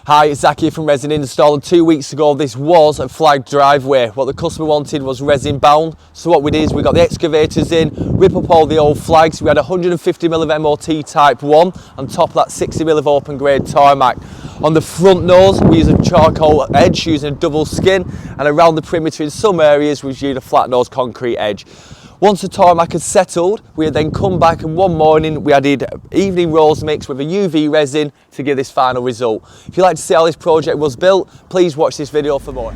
Hi, it's Zach here from Resin Install. 2 weeks ago this was a flagged driveway. What the customer wanted was resin bound. So what we did is we got the excavators in, rip up all the old flags. We had 150mm of MOT type 1 on top of that 60mm of open grade Tarmac. On the front nose we used a charcoal edge using a double skin, and around the perimeter in some areas we used a flat nose concrete edge. Once the tarmac had settled, we had then come back, and one morning we added evening rose mix with a UV resin to give this final result. If you'd like to see how this project was built, please watch this video for more.